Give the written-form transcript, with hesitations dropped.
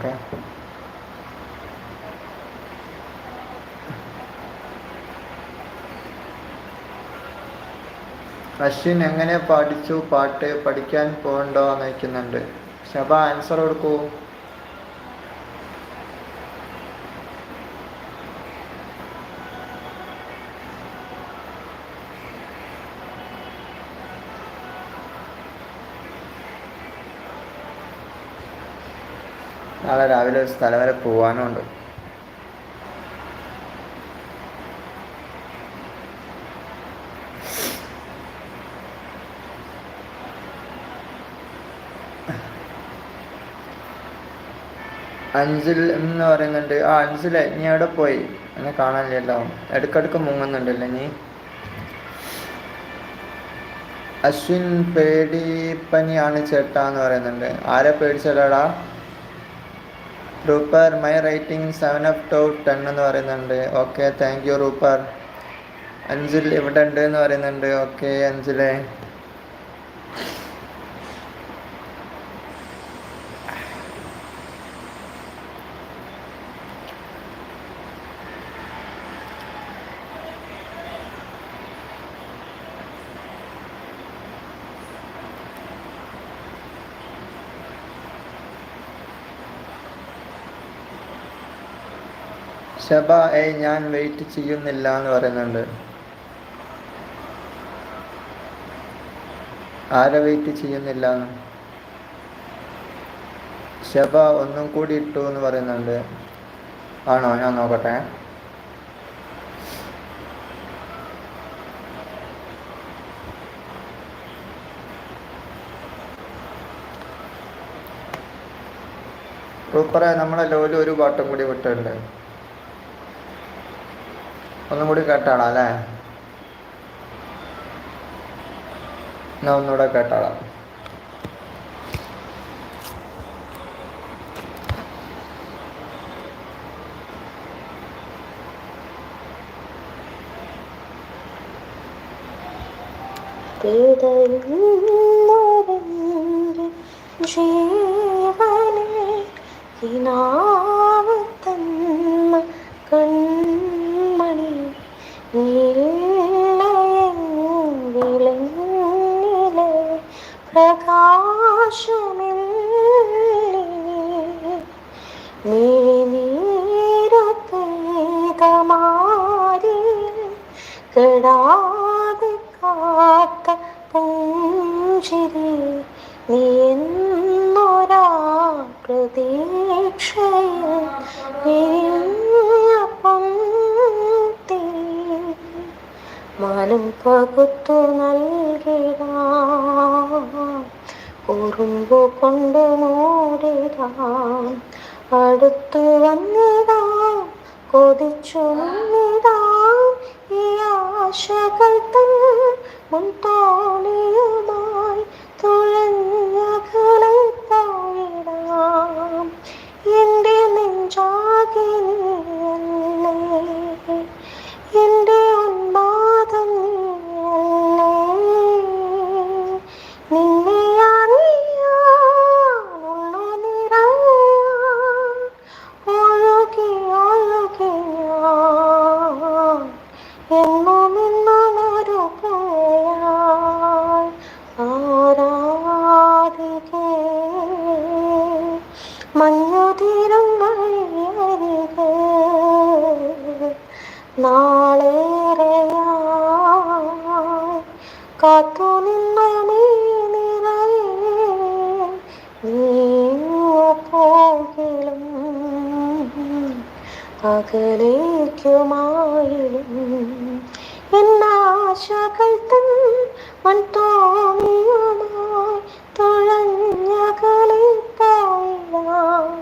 Okay. Ashwin എങ്ങനെ പഠിച്ചു പാട്ട്? പഠിക്കാൻ പോകണ്ടോ എന്ന് ചോദിക്കുന്നുണ്ട്. ശബ ആൻസർ കൊടുക്കൂ. നാളെ രാവിലെ ഒരു സ്ഥലം വരെ പോകാനുണ്ട്. അഞ്ചിൽ എന്ന് പറയുന്നുണ്ട്. അഞ്ചിലെ നീ എവിടെ പോയി? എന്നെ കാണാനില്ലല്ലോ. ഇടയ്ക്കിടയ്ക്ക് മുങ്ങുന്നുണ്ടല്ലോ നീ. അശ്വിൻ പേടിപ്പനിയാണ് ചേട്ടാ എന്ന് പറയുന്നുണ്ട്. ആരെ പേടിച്ചടാ? റൂപ്പർ മൈ റേറ്റിംഗ് 7/10 എന്ന് പറയുന്നുണ്ട്. ഓക്കെ, താങ്ക് യു റൂപ്പർ. അഞ്ചിൽ ഇവിടെ ഉണ്ട് എന്ന് പറയുന്നുണ്ട്. ഓക്കെ അഞ്ചിലെ. ശബ ഞാൻ വെയിറ്റ് ചെയ്യുന്നില്ല എന്ന് പറയുന്നുണ്ട്. ആരെ വെയിറ്റ് ചെയ്യുന്നില്ല? ശബ ഒന്നും കൂടി ഇട്ടു എന്ന് പറയുന്നുണ്ട്. ആണോ? ഞാൻ നോക്കട്ടെ. സൂപ്പറെ, നമ്മളെ ലോല് ഒരു പാട്ടും കൂടി വിട്ടിട്ടുണ്ട്. ഒന്നും കൂടി കേട്ടാളാം അല്ലേ? എന്നാ ഒന്നുകൂടെ കേട്ടാളാം. കൺമണി പ്രകാശമില്ലമാരി കെടാതെ കാത്ത പുഞ്ചിരി നീ എന്നൊരാ പ്രതീക്ഷയിൽ മാനം പകുത്തു നൽകിടാം, ഉറുമ്പു കൊണ്ട് മൂടിടാം. അടുത്തു വന്നിടാം, കൊതിച്ചു നിന്നിടാം. ഈ ആശകൾ തൻ മുൻതോണിയുമായി തുഴഞ്ഞകലെ പോയിടാം. എൻ്റെ നെഞ്ചാകെ നീയല്ലേ, എൻ്റെ ഉന്മാദം നീയല്ലേ. നിന്നെ അറിയാനുള്ളു നിറയാൻ ഒഴുകി ഒഴുകി ഞാൻ എന്നും എന്നും ഒരു പുഴയായി ആരാധികേ. മഞ്ഞുതീരം വഴിയരികെ നാളേറെയായി കാത്തു നിന്നു നീ നിറയെ. നീങ്ങു പോകിലും അകലേക്കുമായിലും എന്നാശകൾ തൻ മൺതോണിയുമായി തുഴഞ്ഞകലെ പോയിടാം.